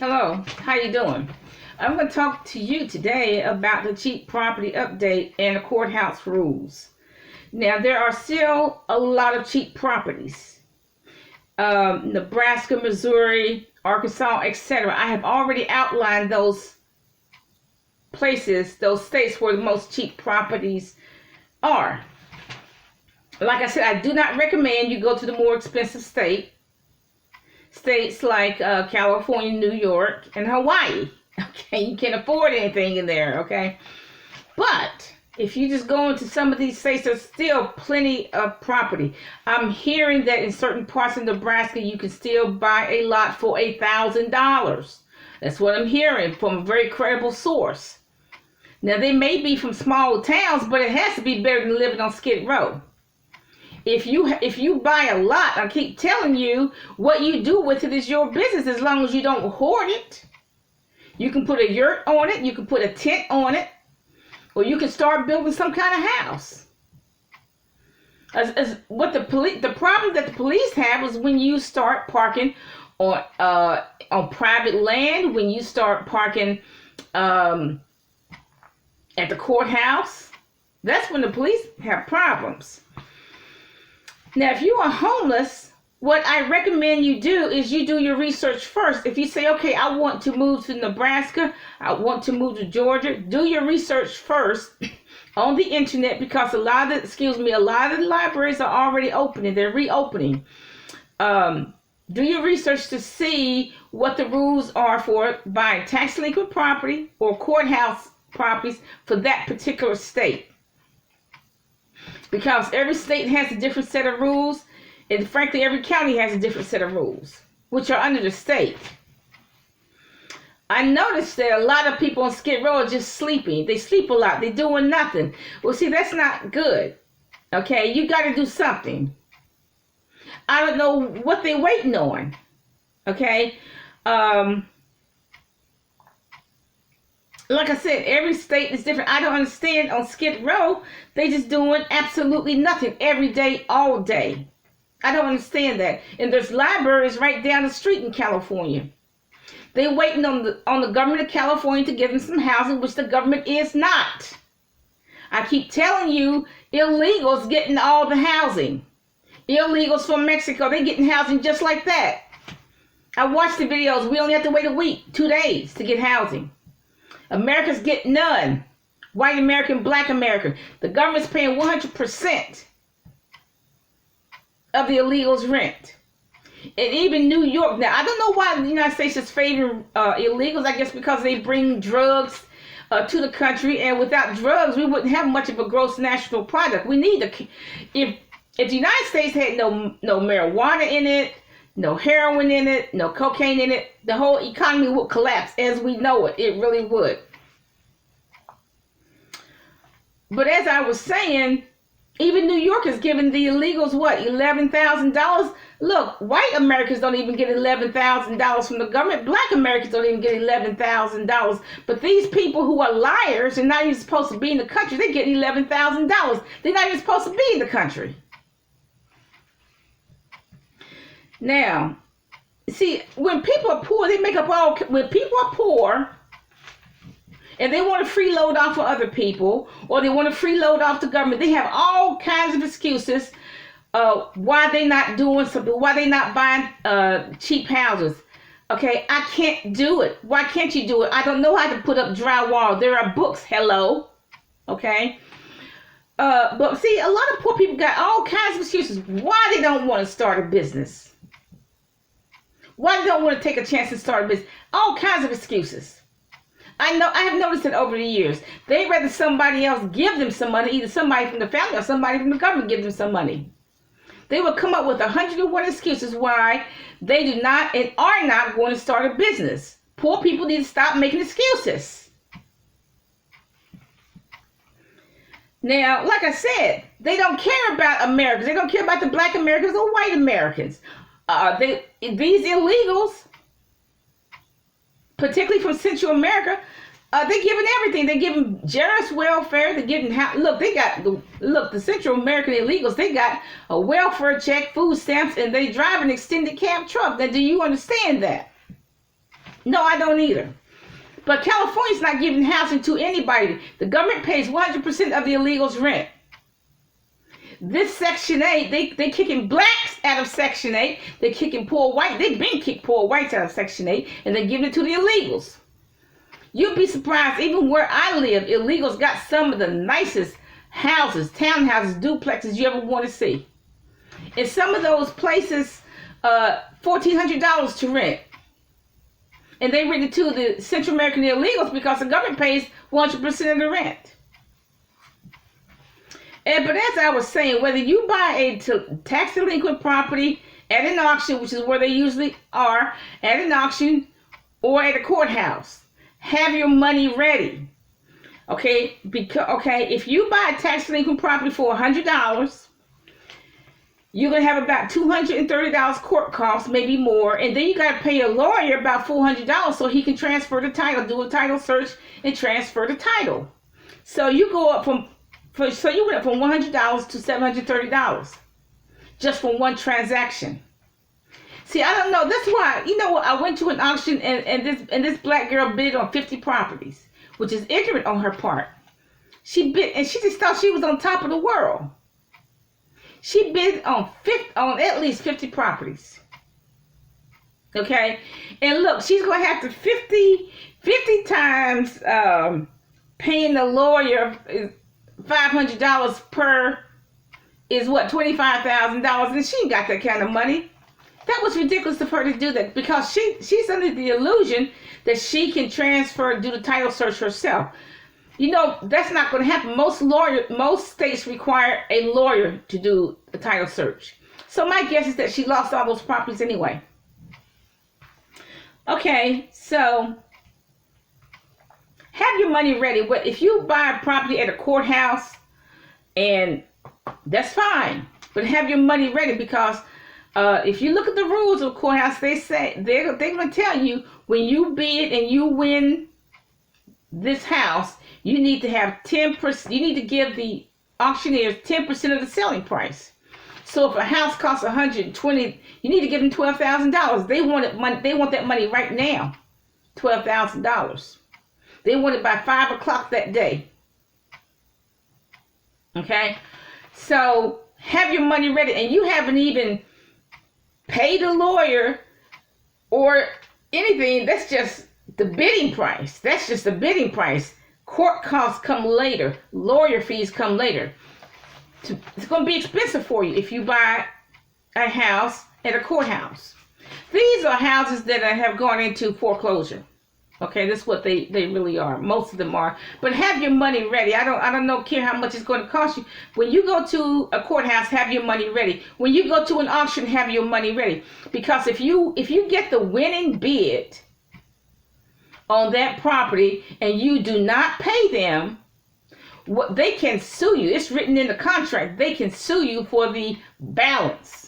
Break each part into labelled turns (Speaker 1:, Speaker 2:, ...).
Speaker 1: Hello, how you doing? I'm going to talk to you today about the cheap property update and the courthouse rules. Now, there are still a lot of cheap properties. Nebraska, Missouri, Arkansas, etc. I have already outlined those places, those states where the most cheap properties are. Like I said, I do not recommend you go to the more expensive states like California, New York, and Hawaii. Okay, you can't afford anything in there, okay? But if you just go into some of these states, there's still plenty of property. I'm hearing that in certain parts of Nebraska, you can still buy a lot for $1,000. That's what I'm hearing from a very credible source. Now, they may be from small towns, but it has to be better than living on Skid Row. If you buy a lot, I keep telling you, what you do with it is your business as long as you don't hoard it. You can put a yurt on it, you can put a tent on it, or you can start building some kind of house. The problem that the police have is when you start parking on private land, when you start parking at the courthouse. That's when the police have problems. Now, if you are homeless, what I recommend you do is you do your research first. If you say, okay, I want to move to Nebraska, I want to move to Georgia, do your research first on the internet, because a lot of the libraries are already opening. They're reopening. Do your research to see what the rules are for buying tax delinquent property or courthouse properties for that particular state. Because every state has a different set of rules, and frankly, every county has a different set of rules, which are under the state. I noticed that a lot of people on Skid Row are just sleeping. They sleep a lot. They're doing nothing. Well, see, that's not good. Okay, you got to do something. I don't know what they're waiting on. Okay, like I said, every state is different. I don't understand. On Skid Row, they just doing absolutely nothing every day, all day. I don't understand that. And there's libraries right down the street in California. They're waiting on the government of California to give them some housing, which the government is not. I keep telling you, illegals getting all the housing. Illegals from Mexico, they getting housing just like that. I watched the videos. We only have to wait a week, 2 days to get housing. Americans get none. White American, black American. The government's paying 100% of the illegals' rent. And even New York. Now, I don't know why the United States is favoring illegals. I guess because they bring drugs to the country. And without drugs, we wouldn't have much of a gross national product. We need if the United States had no marijuana in it, no heroin in it, no cocaine in it, the whole economy would collapse as we know it. It really would. But as I was saying, even New York is giving the illegals, what, $11,000? Look, white Americans don't even get $11,000 from the government. Black Americans don't even get $11,000. But these people who are liars and not even supposed to be in the country, they're getting $11,000. They're not even supposed to be in the country. Now, see, when people are poor, when people are poor and they want to freeload off of other people, or they want to freeload off the government, they have all kinds of excuses why they not doing something, why they not buying cheap houses. Okay, I can't do it. Why can't you do it? I don't know how to put up drywall. There are books, hello. Okay. But see, a lot of poor people got all kinds of excuses why they don't want to start a business. Why they don't want to take a chance to start a business. All kinds of excuses. I have noticed it over the years. They'd rather somebody else give them some money, either somebody from the family or somebody from the government give them some money. They will come up with 101 excuses why they do not and are not going to start a business. Poor people need to stop making excuses. Now, like I said, they don't care about Americans. They don't care about the black Americans or white Americans. These illegals, particularly from Central America, they're giving everything. They're giving generous welfare. They're giving the Central American illegals. They got a welfare check, food stamps, and they drive an extended cab truck. Now, do you understand that? No, I don't either. But California's not giving housing to anybody. The government pays 100% of the illegals' rent. This Section 8, they kicking blacks out of Section 8. They're kicking poor white. They've been kicked poor whites out of Section 8, and they're giving it to the illegals. You'd be surprised, even where I live, illegals got some of the nicest houses, townhouses, duplexes you ever want to see. In some of those places, $1,400 to rent. And they rent it to the Central American illegals because the government pays 100% of the rent. But as I was saying, whether you buy a tax delinquent property at an auction, which is where they usually are, at an auction or at a courthouse, have your money ready. Okay, if you buy a tax delinquent property for $100, you're going to have about $230 court costs, maybe more, and then you got to pay a lawyer about $400 so he can transfer the title, do a title search, and transfer the title. So you go up you went up from $100 to $730 just for one transaction. See, I don't know. That's why, I went to an auction and this black girl bid on 50 properties, which is ignorant on her part. She bid and she just thought she was on top of the world. She bid on at least 50 properties. Okay? And look, she's going to have to 50 times paying the lawyer $500 per is what, $25,000, and she ain't got that kind of money. That was ridiculous of her to do that because she's under the illusion that she can do the title search herself. That's not going to happen. Most states require a lawyer to do a title search. So my guess is that she lost all those properties anyway. Okay, so have your money ready. But if you buy a property at a courthouse, and that's fine, but have your money ready because if you look at the rules of the courthouse, they say they're going to tell you when you bid and you win this house, you need to have 10%. You need to give the auctioneers 10% of the selling price. So if a house costs $120, you need to give them $12,000. They want it money. They want that money right now, $12,000. They want it by 5 o'clock that day. Okay, so have your money ready, and you haven't even paid a lawyer or anything. That's just the bidding price. That's just the bidding price. Court costs come later. Lawyer fees come later. It's going to be expensive for you if you buy a house at a courthouse. These are houses that have gone into foreclosure. Okay, that's what they really are. Most of them are. But have your money ready. I don't care how much it's going to cost you. When you go to a courthouse, have your money ready. When you go to an auction, have your money ready. Because if you get the winning bid on that property and you do not pay them, they can sue you. It's written in the contract. They can sue you for the balance.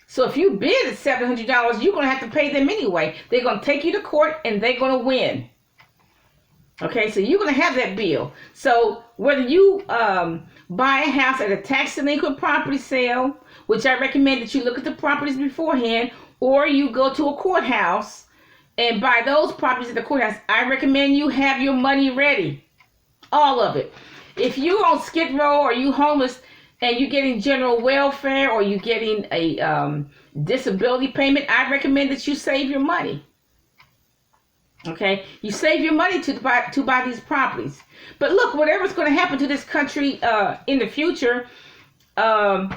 Speaker 1: So if you bid at $700, you're going to have to pay them anyway. They're going to take you to court and they're going to win. Okay, so you're going to have that bill. So whether you buy a house at a tax delinquent property sale, which I recommend that you look at the properties beforehand, or you go to a courthouse and buy those properties at the courthouse, I recommend you have your money ready. All of it. If you're on Skid Row or you homeless, and you're getting general welfare or you're getting a disability payment, I recommend that you save your money. Okay? You save your money to buy these properties. But look, whatever's going to happen to this country in the future, because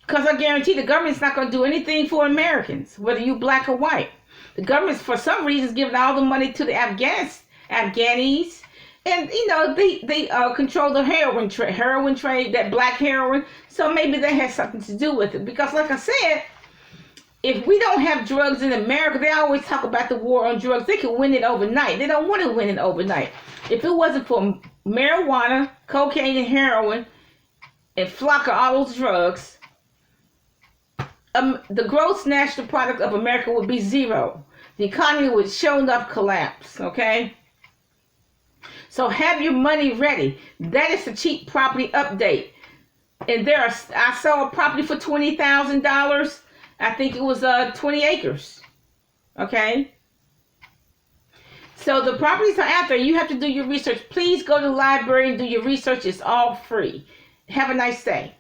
Speaker 1: I guarantee the government's not going to do anything for Americans, whether you black or white. The government's, for some reason, is giving all the money to the Afghanis. And, they control the heroin trade, that black heroin. So maybe that has something to do with it. Because like I said, if we don't have drugs in America, they always talk about the war on drugs. They can win it overnight. They don't want to win it overnight. If it wasn't for marijuana, cocaine, and heroin, and flock of all those drugs, the gross national product of America would be zero. The economy would show enough collapse, okay? So have your money ready. That is the cheap property update. And I saw a property for $20,000. I think it was 20 acres. Okay. So the properties are out there. You have to do your research. Please go to the library and do your research. It's all free. Have a nice day.